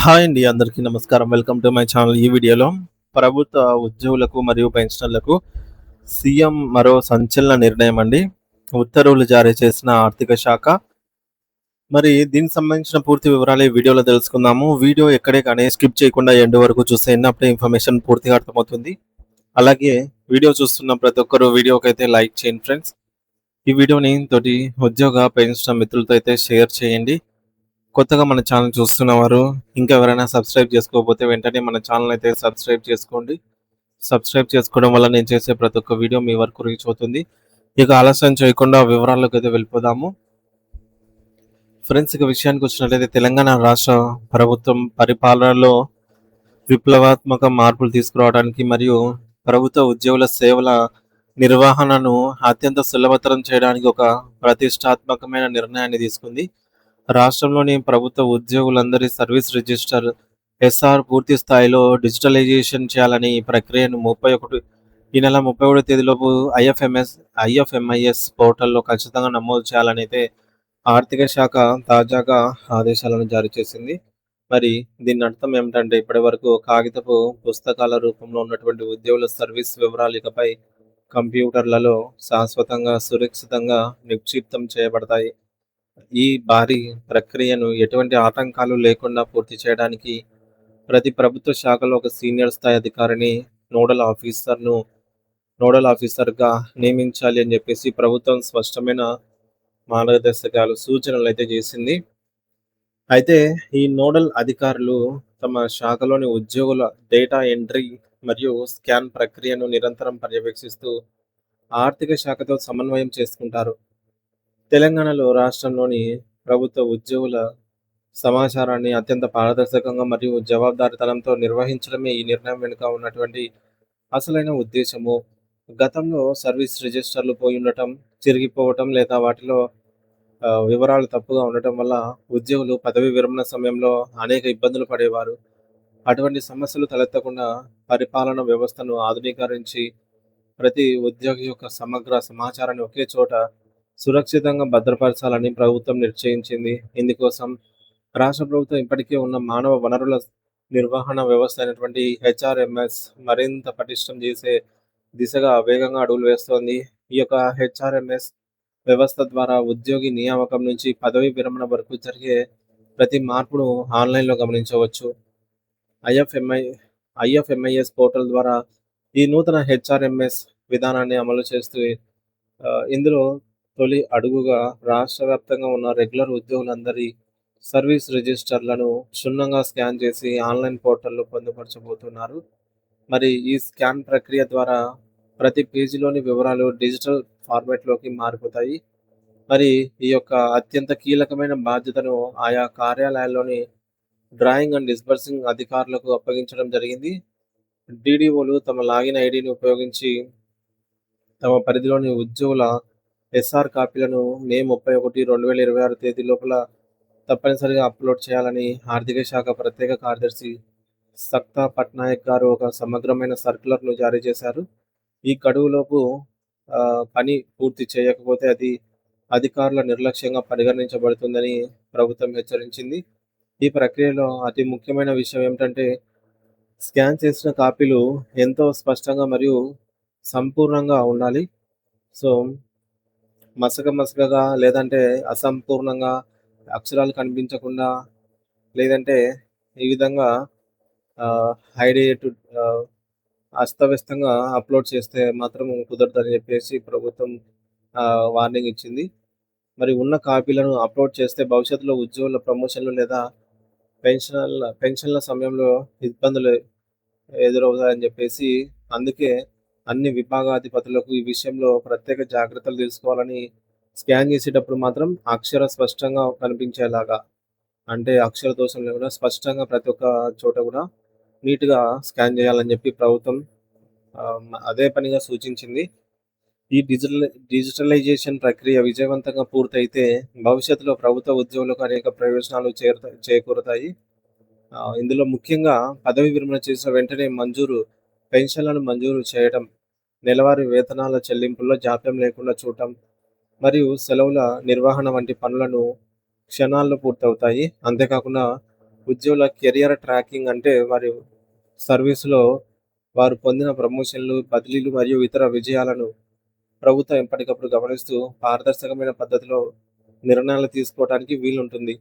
Hi అండి. అందరికీ నమస్కారం. Welcome to my channel. ఈ వీడియోలో ప్రభుత్వ ఉద్యోగులకు మరియు పెన్షనర్లకు సీఎం మరో సంచలన నిర్ణయం అండి. ఉత్తర్వులు జారీ చేసిన ఆర్థిక శాఖ. మరి దీనికి సంబంధించిన పూర్తి వివరాలు ఈ వీడియోలో తెలుసుకుందాము. వీడియో ఎక్కడే కానీ స్కిప్ చేయకుండా ఎండ్ వరకు చూసేయండి. అప్పుడే ఇన్ఫర్మేషన్ పూర్తిగా అర్థమవుతుంది. అలాగే వీడియో చూస్తున్న ప్రతి ఒక్కరు వీడియోకైతే లైక్ చేయండి ఫ్రెండ్స్. ఈ వీడియోని తోటి ఉద్యోగ పెన్షనర్ మిత్రులతో అయితే షేర్ చేయండి. కొత్తగా మన ఛానల్ చూస్తున్నవారు ఇంకా ఎవరైనా సబ్స్క్రైబ్ చేసుకోకపోతే వెంటనే మన ఛానల్ అయితే సబ్స్క్రైబ్ చేసుకోండి. సబ్స్క్రైబ్ చేసుకోవడం వల్ల నేను చేసే ప్రతి ఒక్క వీడియో మీ వరకు రీచ్ అవుతుంది. ఇక ఆలస్యం చేయకుండా వివరాల్లోకి అయితే వెళ్ళిపోదాము. ఫ్రెండ్స్, ఇక విషయానికి వచ్చినట్లయితే తెలంగాణ రాష్ట్ర ప్రభుత్వం పరిపాలనలో విప్లవాత్మక మార్పులు తీసుకురావడానికి మరియు ప్రభుత్వ ఉద్యోగుల సేవల నిర్వహణను అత్యంత సులభతరం చేయడానికి ఒక ప్రతిష్టాత్మకమైన నిర్ణయాన్ని తీసుకుంది. రాష్ట్రంలోని ప్రభుత్వ ఉద్యోగులందరి సర్వీస్ రిజిస్టర్ ఎస్ఆర్ పూర్తి స్థాయిలో డిజిటలైజేషన్ చేయాలని ఈ ప్రక్రియను ఈ నెల 31 తేదీలోపు ఐఎఫ్ఎంఐఎస్ పోర్టల్లో ఖచ్చితంగా నమోదు చేయాలని అయితే ఆర్థిక శాఖ తాజాగా ఆదేశాలను జారీ చేసింది. మరి దీని అర్థం ఏమిటంటే ఇప్పటి వరకు కాగితపు పుస్తకాల రూపంలో ఉన్నటువంటి ఉద్యోగుల సర్వీస్ వివరాలు ఇకపై కంప్యూటర్లలో శాశ్వతంగా సురక్షితంగా నిక్షిప్తం చేయబడతాయి. ఈ భారీ ప్రక్రియను ఎటువంటి ఆటంకాలు లేకుండా పూర్తి చేయడానికి ప్రతి ప్రభుత్వ శాఖలో ఒక సీనియర్ స్థాయి అధికారిని నోడల్ ఆఫీసర్గా నియమించాలి అని చెప్పేసి ప్రభుత్వం స్పష్టమైన మార్గదర్శకాలు సూచనలు అయితే చేసింది. అయితే ఈ నోడల్ అధికారులు తమ శాఖలోని ఉద్యోగుల డేటా ఎంట్రీ మరియు స్కాన్ ప్రక్రియను నిరంతరం పర్యవేక్షిస్తూ ఆర్థిక శాఖతో సమన్వయం చేసుకుంటారు. తెలంగాణలో రాష్ట్రంలోని ప్రభుత్వ ఉద్యోగుల సమాచారాన్ని అత్యంత పారదర్శకంగా మరియు జవాబుదారీతనంతో నిర్వహించడమే ఈ నిర్ణయం వెనుక ఉన్నటువంటి అసలైన ఉద్దేశము. గతంలో సర్వీస్ రిజిస్టర్లు పోయి ఉండటం, చిరిగిపోవటం లేదా వాటిలో వివరాలు తప్పుగా ఉండటం వల్ల ఉద్యోగులు పదవి విరమణ సమయంలో అనేక ఇబ్బందులు పడేవారు. అటువంటి సమస్యలు తలెత్తకుండా పరిపాలన వ్యవస్థను ఆధునీకరించి ప్రతి ఉద్యోగి యొక్క సమగ్ర సమాచారాన్ని ఒకే చోట సురక్షితంగా భద్రపరచాలని ప్రభుత్వం నిశ్చయించింది. ఇందుకోసం రాష్ట్ర ప్రభుత్వం ఇప్పటికే ఉన్న మానవ వనరుల నిర్వహణ వ్యవస్థ అయినటువంటి హెచ్ఆర్ఎంఎస్ మరింత పటిష్టం చేసే దిశగా వేగంగా అడుగులు వేస్తోంది. ఈ యొక్క హెచ్ఆర్ఎంఎస్ వ్యవస్థ ద్వారా ఉద్యోగి నియామకం నుంచి పదవి విరమణ వరకు జరిగే ప్రతి మార్పును ఆన్లైన్లో గమనించవచ్చు. ఐఎఫ్ఎంఐ ఐఎఫ్ఎంఐఎస్ పోర్టల్ ద్వారా ఈ నూతన హెచ్ఆర్ఎంఎస్ విధానాన్ని అమలు చేస్తూ ఇందులో తొలి అడుగుగా రాష్ట్ర వ్యాప్తంగా ఉన్న రెగ్యులర్ ఉద్యోగులందరి సర్వీస్ రిజిస్టర్లను క్షుణ్ణంగా స్కాన్ చేసి ఆన్లైన్ పోర్టల్లో పొందుపరచబోతున్నారు. మరి ఈ స్కాన్ ప్రక్రియ ద్వారా ప్రతి పేజీలోని వివరాలు డిజిటల్ ఫార్మాట్లోకి మారిపోతాయి. మరి ఈ యొక్క అత్యంత కీలకమైన బాధ్యతను ఆయా కార్యాలయాల్లోని డ్రాయింగ్ అండ్ డిస్బర్సింగ్ అధికారులకు అప్పగించడం జరిగింది. డీడీఓలు తమ లాగిన్ ఐడిని ఉపయోగించి తమ పరిధిలోని ఉద్యోగుల ఎస్ఆర్ కాపీలను మే 31, 2026 తేదీ లోపల తప్పనిసరిగా అప్లోడ్ చేయాలని ఆర్థిక శాఖ ప్రత్యేక కార్యదర్శి సక్తా పట్నాయక్ గారు ఒక సమగ్రమైన సర్క్యులర్ను జారీ చేశారు. ఈ గడువులోపు పని పూర్తి చేయకపోతే అది అధికారుల నిర్లక్ష్యంగా పరిగణించబడుతుందని ప్రభుత్వం హెచ్చరించింది. ఈ ప్రక్రియలో అతి ముఖ్యమైన విషయం ఏమిటంటే స్కాన్ చేసిన కాపీలు ఎంతో స్పష్టంగా మరియు సంపూర్ణంగా ఉండాలి. సో మసకగా లేదంటే అసంపూర్ణంగా అక్షరాలు కనిపించకుండా లేదంటే ఈ విధంగా హైడేట్ అస్తవ్యస్తంగా అప్లోడ్ చేస్తే మాత్రం కుదరదని చెప్పేసి ప్రభుత్వం వార్నింగ్ ఇచ్చింది. మరి ఉన్న కాపీలను అప్లోడ్ చేస్తే భవిష్యత్తులో ఉద్యోగుల ప్రమోషన్లు లేదా పెన్షన్ల సమయంలో ఇబ్బందులు ఎదురవుతాయని చెప్పేసి అందుకే అన్ని విభాగాధిపతులకు ఈ విషయంలో ప్రత్యేక జాగ్రత్తలు తీసుకోవాలని స్కాన్ చేసేటప్పుడు మాత్రం అక్షర స్పష్టంగా కనిపించేలాగా అంటే అక్షర దోషం లేకుండా స్పష్టంగా ప్రతి ఒక్క చోట కూడా నీట్గా స్కాన్ చేయాలని చెప్పి ప్రభుత్వం అదే పనిగా సూచించింది. ఈ డిజిటలైజేషన్ ప్రక్రియ విజయవంతంగా పూర్తయితే భవిష్యత్తులో ప్రభుత్వ ఉద్యోగులకు అనేక ప్రయోజనాలు చేకూరుతాయి. ఇందులో ముఖ్యంగా పదవి విరమణ చేసిన వెంటనే పెన్షన్లను మంజూరు చేయడం, నెలవారీ వేతనాల చెల్లింపుల్లో జాప్యం లేకుండా చూడటం మరియు సెలవుల నిర్వహణ వంటి పనులను క్షణాల్లో పూర్తవుతాయి. అంతేకాకుండా ఉద్యోగుల కెరియర్ ట్రాకింగ్ అంటే వారి సర్వీస్‌లో వారు పొందిన ప్రమోషన్‌లు, బదిలీలు మరియు ఇతర విజయాలను ప్రభుత్వం ఎప్పటికప్పుడు గమనిస్తూ పారదర్శకమైన పద్ధతిలో నిర్ణయాలు తీసుకోవడానికి వీలుంటుంది.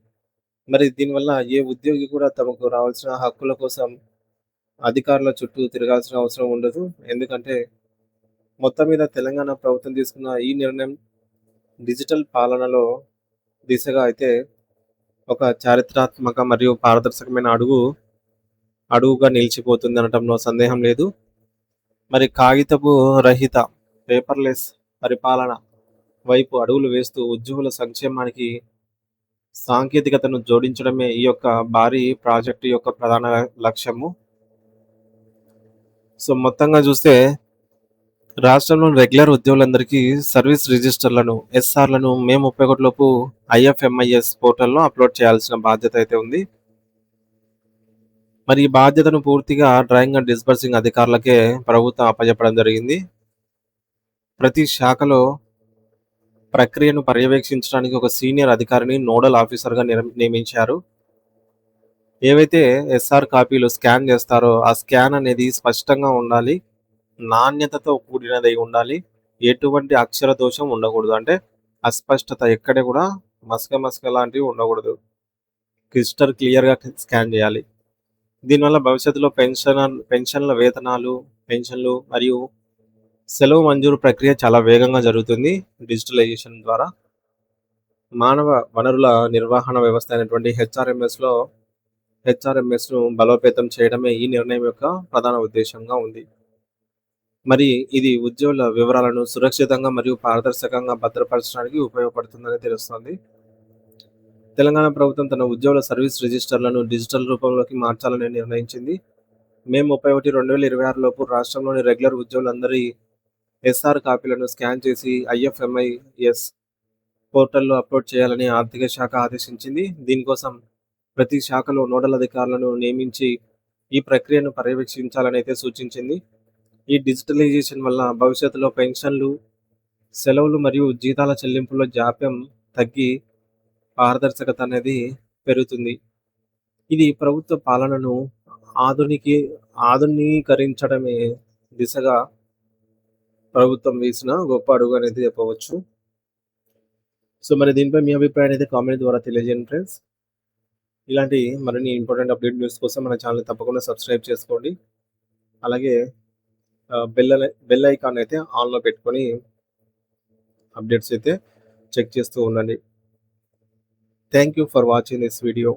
మరి దీనివల్ల ఏ ఉద్యోగి కూడా తమకు రావాల్సిన హక్కుల కోసం అధికారుల చుట్టూ తిరగాల్సిన అవసరం ఉండదు. ఎందుకంటే మొత్తం మీద తెలంగాణ ప్రభుత్వం తీసుకున్న ఈ నిర్ణయం డిజిటల్ పాలనలో దిశగా అయితే ఒక చారిత్రాత్మక మరియు పారదర్శకమైన అడుగుగా నిలిచిపోతుందనటంలో సందేహం లేదు. మరి కాగితపు రహిత పేపర్‌లెస్ పరిపాలన వైపు అడుగులు వేస్తూ ఉద్యోగుల సంక్షేమానికి సాంకేతికతను జోడించడమే ఈ యొక్క భారీ ప్రాజెక్ట్ యొక్క ప్రధాన లక్ష్యము. సో, మొత్తంగా చూస్తే రాష్ట్రంలోని రెగ్యులర్ ఉద్యోగులందరికీ సర్వీస్ రిజిస్టర్‌లను, ఎస్ఆర్‌లను మే 31 లోపు ఐఎఫ్ఎంఐఎస్ పోర్టల్‌లో అప్‌లోడ్ చేయాల్సిన బాధ్యత అయితే ఉంది. మరి ఈ బాధ్యతను పూర్తిగా డ్రాయింగ్ అండ్ డిస్బర్సింగ్ అధికారులకే ప్రభుత్వం అప్పజెప్పడం జరిగింది. ప్రతి శాఖలో ప్రక్రియను పర్యవేక్షించడానికి ఒక సీనియర్ అధికారిని నోడల్ ఆఫీసర్‌గా నియమించారు. ఏవైతే ఎస్ఆర్ కాపీలు స్కాన్ చేస్తారో, ఆ స్కాన్ అనేది స్పష్టంగా ఉండాలి. నాణ్యతతో కూడినదై ఉండాలి. ఎటువంటి అక్షర దోషం ఉండకూడదు. అంటే అస్పష్టత ఎక్కడ కూడా మసక లాంటివి ఉండకూడదు. క్రిస్టల్ క్లియర్‌గా స్కాన్ చేయాలి. దీనివల్ల భవిష్యత్తులో పెన్షన్ల వేతనాలు, పెన్షన్లు మరియు సెలవు మంజూరు ప్రక్రియ చాలా వేగంగా జరుగుతుంది డిజిటలైజేషన్ ద్వారా. మానవ వనరుల నిర్వహణ వ్యవస్థ అయినటువంటి హెచ్ఆర్ఎంఎస్‌ను బలోపేతం చేయడమే ఈ నిర్ణయం యొక్క ప్రధాన ఉద్దేశ్యంగా ఉంది. మరి ఇది ఉద్యోగుల వివరాలను సురక్షితంగా మరియు పారదర్శకంగా భద్రపరచడానికి ఉపయోగపడుతుందని తెలుస్తోంది. తెలంగాణ ప్రభుత్వం తన ఉద్యోగుల సర్వీస్ రిజిస్టర్లను డిజిటల్ రూపంలోకి మార్చాలని నిర్ణయించింది. మే 31, 2026 లోపు రాష్ట్రంలోని రెగ్యులర్ ఉద్యోగులందరి ఎస్ఆర్ కాపీలను స్కాన్ చేసి ఐఎఫ్ఎంఐఎస్ పోర్టల్‌లో అప్‌లోడ్ చేయాలని ఆర్థిక శాఖ ఆదేశించింది. దీనికోసం ప్రతి శాఖలో నోడల్ అధికారులను నియమించి ఈ ప్రక్రియను పర్యవేక్షించాలని అయితే సూచించింది. ఈ డిజిటలైజేషన్ వల్ల భవిష్యత్తులో పెన్షన్లు, సెలవులు మరియు జీతాల చెల్లింపుల్లో జాప్యం తగ్గి పారదర్శకత అనేది పెరుగుతుంది. ఇది ప్రభుత్వ పాలనను ఆధునికి ఆధునీకరించడమే దిశగా ప్రభుత్వం వేసిన గొప్ప అడుగు అనేది చెప్పవచ్చు. సో, మరి దీనిపై మీ అభిప్రాయాన్ని అయితే కామెంట్ ద్వారా తెలియజేయండి ఫ్రెండ్స్. ఇలాంటి మరిన్ని ఇంపార్టెంట్ అప్డేట్ న్యూస్ కోసం మన ఛానెల్‌ని తప్పకుండా సబ్స్క్రైబ్ చేసుకోండి. అలాగే బెల్ ఐకాన్ అయితే ఆన్‌లో పెట్టుకొని అప్డేట్స్ అయితే చెక్ చేస్తూ ఉండండి. Thank you for watching this video.